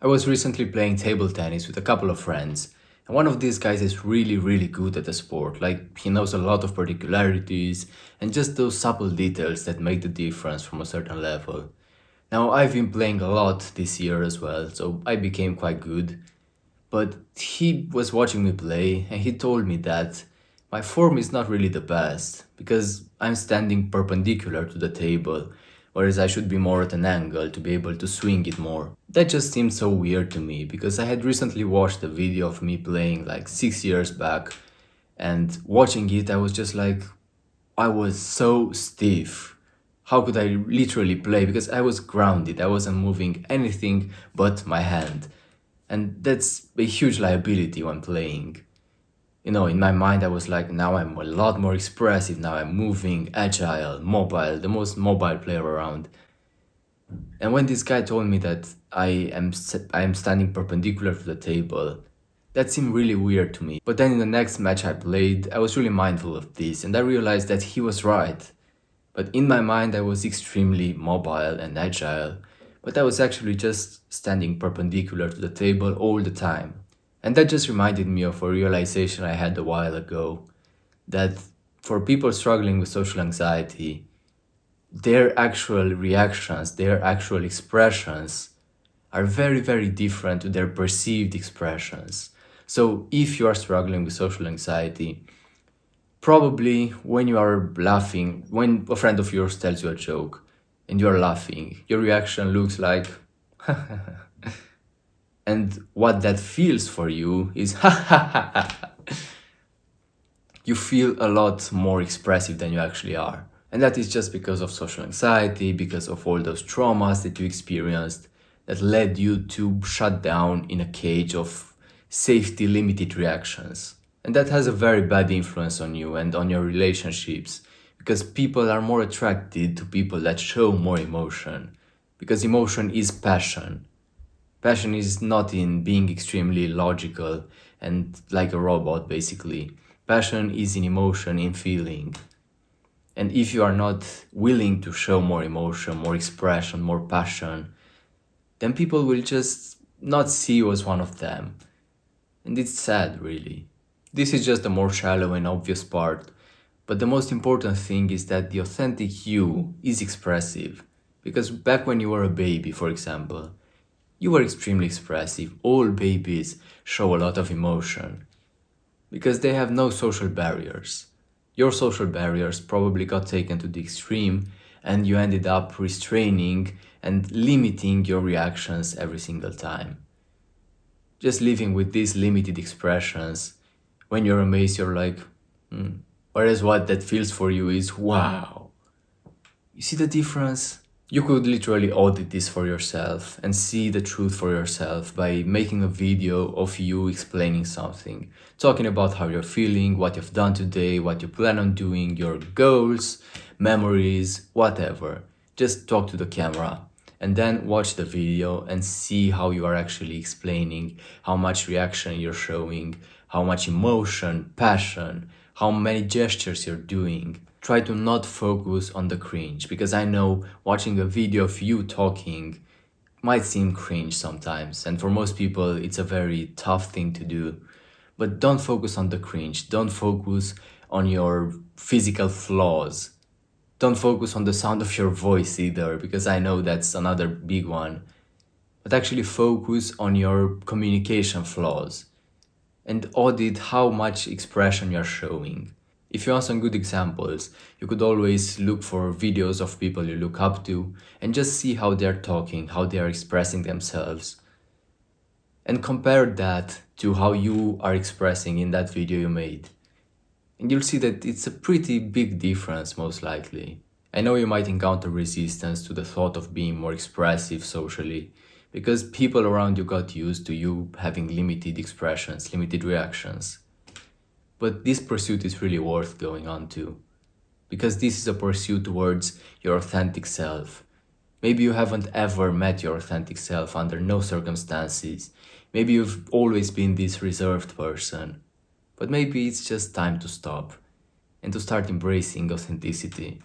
I was recently playing table tennis with a couple of friends, and one of these guys is really good at the sport. Like, he knows a lot of particularities and just those subtle details that make the difference from a certain level. Now, I've been playing a lot this year as well, so I became quite good. But he was watching me play and he told me that my form is not really the best because I'm standing perpendicular to the table, whereas I should be more at an angle to be able to swing it more. That just seemed so weird to me because I had recently watched a video of me playing like 6 years back, and watching it, I was just like, I was so stiff. How could I literally play? Because I was grounded, I wasn't moving anything but my hand. And that's a huge liability when playing. In my mind, I was like, now I'm a lot more expressive, now I'm moving, agile, mobile, the most mobile player around. And when this guy told me that I am standing perpendicular to the table, that seemed really weird to me. But then in the next match I played, I was really mindful of this and I realized that he was right. But in my mind, I was extremely mobile and agile, but I was actually just standing perpendicular to the table all the time. And that just reminded me of a realization I had a while ago, that for people struggling with social anxiety, their actual reactions, their actual expressions are very different to their perceived expressions. So if you are struggling with social anxiety, probably when you are laughing, when a friend of yours tells you a joke and you are laughing, your reaction looks like, and what that feels for you is, you feel a lot more expressive than you actually are. And that is just because of social anxiety, because of all those traumas that you experienced that led you to shut down in a cage of safety limited reactions. And that has a very bad influence on you and on your relationships because people are more attracted to people that show more emotion. Because emotion is passion. Passion is not in being extremely logical and like a robot, basically. Passion is in emotion, in feeling. And if you are not willing to show more emotion, more expression, more passion, then people will just not see you as one of them. And it's sad, really. This is just the more shallow and obvious part, but the most important thing is that the authentic you is expressive. Because back when you were a baby, for example, you were extremely expressive. All babies show a lot of emotion because they have no social barriers. Your social barriers probably got taken to the extreme and you ended up restraining and limiting your reactions every single time. Just living with these limited expressions, when you're amazed, you're like, Whereas what that feels for you is, wow. You see the difference? You could literally audit this for yourself and see the truth for yourself by making a video of you explaining something, talking about how you're feeling, what you've done today, what you plan on doing, your goals, memories, whatever. Just talk to the camera and then watch the video and see how you are actually explaining, how much reaction you're showing, how much emotion, passion, how many gestures you're doing. Try to not focus on the cringe, because I know watching a video of you talking might seem cringe sometimes, and for most people it's a very tough thing to do. But don't focus on the cringe, don't focus on your physical flaws, don't focus on the sound of your voice either, because I know that's another big one. But actually focus on your communication flaws and audit how much expression you're showing. If you want some good examples, you could always look for videos of people you look up to and just see how they're talking, how they are expressing themselves. And compare that to how you are expressing in that video you made. And you'll see that it's a pretty big difference, most likely. I know you might encounter resistance to the thought of being more expressive socially, because people around you got used to you having limited expressions, limited reactions. But this pursuit is really worth going on to, because this is a pursuit towards your authentic self. Maybe you haven't ever met your authentic self under no circumstances. Maybe you've always been this reserved person. But maybe it's just time to stop and to start embracing authenticity.